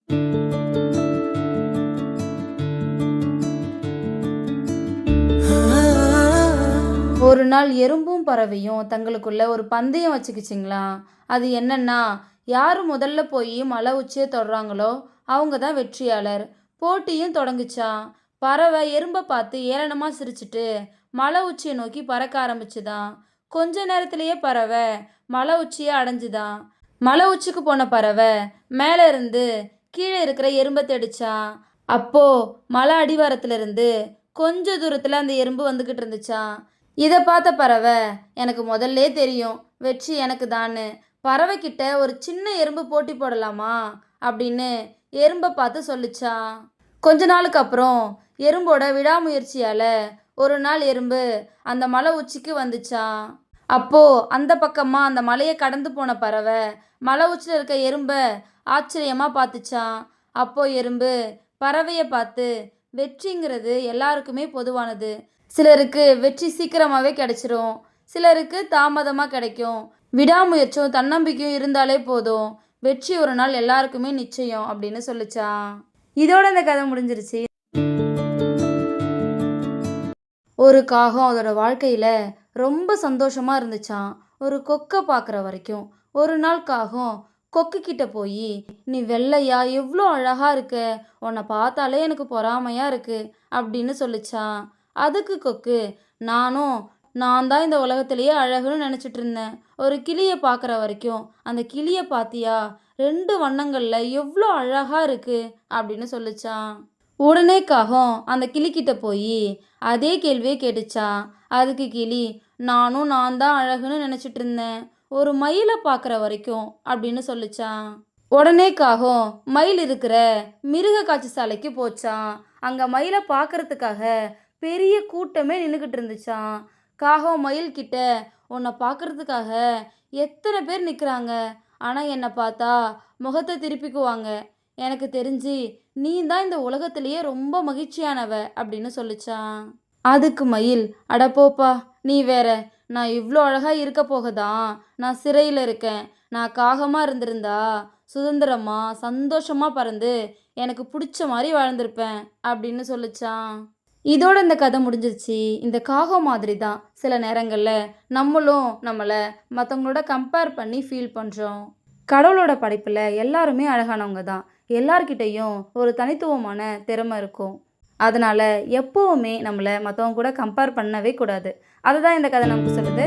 ஒரு நாள் எறும்பும் பறவையும் தங்களுக்குள்ள ஒரு பந்தயம் வச்சுக்கிச்சிங்களாம். அது என்னன்னா, யாரு முதல்ல போய் மலை உச்சியை தொடுறாங்களோ அவங்க தான் வெற்றியாளர். போட்டியும் தொடங்குச்சாம். பறவை எறும்பை பார்த்து ஏளனமா சிரிச்சிட்டு மலை உச்சியை நோக்கி பறக்க ஆரம்பிச்சுதான். கொஞ்ச நேரத்திலேயே பறவை மலை உச்சியை அடைஞ்சுதான். மலை உச்சிக்கு போன பறவை மேலே இருந்து கீழே இருக்கிற எறும்பை தேடிச்சான். அப்போ மலை அடிவாரத்துல இருந்து கொஞ்ச தூரத்துல அந்த எறும்பு வந்துகிட்டு இருந்துச்சாம். இதை பார்த்த பறவை, எனக்கு முதல்லே தெரியும் வெற்றி எனக்கு தான்னு. பறவைக்கிட்ட ஒரு சின்ன எறும்பு போட்டி போடலாமா அப்படின்னு எறும்பை பார்த்து சொல்லிச்சான். கொஞ்ச நாளுக்கு அப்புறம் எறும்போட விடாமுயற்சியால் ஒரு நாள் எறும்பு அந்த மலை உச்சிக்கு வந்துச்சான். அப்போ அந்த பக்கமாக அந்த மலையை கடந்து போன பறவை மலை உச்சியில் இருக்க எறும்பை ஆச்சரியமாக பார்த்துச்சான். அப்போ எறும்பு பறவையை பார்த்து, வெற்றிங்கிறது எல்லாருக்குமே பொதுவானது. சிலருக்கு வெற்றி சீக்கிரமாகவே கிடைச்சிரும், சிலருக்கு தாமதமாக கிடைக்கும். விடாமுயற்சியும் தன்னம்பிக்கையும் இருந்தாலே போதும், வெற்றி ஒரு நாள் எல்லாருக்குமே நிச்சயம் அப்படின்னு சொல்லிச்சான். இதோட இந்த கதை முடிஞ்சிருச்சு. ஒரு காகம் அதோட வாழ்க்கையில் ரொம்ப சந்தோஷமாக இருந்துச்சான், ஒரு கொக்கை பார்க்குற வரைக்கும். ஒரு நாள் காகம் கொக்கு கிட்ட போய், நீ வெள்ளையா எவ்வளோ அழகா இருக்க, உன்னை பார்த்தாலே எனக்கு பொறாமையாக இருக்கு அப்படின்னு சொல்லிச்சான். அதுக்கு கொக்கு, நான் தான் இந்த உலகத்திலேயே அழகுன்னு நினச்சிட்டு இருந்தேன். ஒரு கிளியை பார்க்குற வரைக்கும் அந்த கிளியை பார்த்தியா, 2 வண்ணங்களில் எவ்வளோ அழகா இருக்கு அப்படின்னு சொல்லிச்சான். உடனே காகம் அந்த கிளிக்கிட்ட போய் அதே கேள்வியை கேட்டுச்சான். அதுக்கு கிளி, நான் தான் அழகுன்னு நினச்சிட்டு இருந்தேன், ஒரு மயிலை பார்க்குற வரைக்கும் அப்படின்னு சொல்லிச்சான். உடனே காகம் மயில் இருக்கிற மிருக காட்சி சாலைக்கு போச்சான். அங்கே மயிலை பார்க்கறதுக்காக பெரிய கூட்டமே நின்றுக்கிட்டு இருந்துச்சான். காகம் மயில்கிட்ட, உன்னை பார்க்கறதுக்காக எத்தனை பேர் நிற்கிறாங்க, ஆனால் என்னை பார்த்தா முகத்தை திருப்பிக்குவாங்க. எனக்கு தெரிஞ்சு நீ தான் இந்த உலகத்திலேயே ரொம்ப மகிழ்ச்சியானவ அப்படின்னு சொல்லிச்சான். அதுக்கு மயில், அடப்போப்பா நீ வேற, நான் இவ்வளோ அழகாக இருக்க போகதான் நான் சிறையில் இருக்கேன். நான் காகமாக இருந்திருந்தா சுதந்திரமாக சந்தோஷமாக பறந்து எனக்கு பிடிச்ச மாதிரி வாழ்ந்திருப்பேன் அப்படின்னு சொல்லிச்சான். இதோட இந்த கதை முடிஞ்சிருச்சு. இந்த காகம் மாதிரி தான் சில நேரங்களில் நம்மளும் நம்மளை மற்றவங்களோட கம்பேர் பண்ணி ஃபீல் பண்ணுறோம். கடவுளோட படைப்பில் எல்லாருமே அழகானவங்க தான். எல்லார்கிட்டையும் ஒரு தனித்துவமான திறமை இருக்கும். அதனால் எப்போவுமே நம்மளை மற்றவங்க கூட கம்பேர் பண்ணவே கூடாது. அதுதான் இந்த கதை நமக்கு சொல்லுது.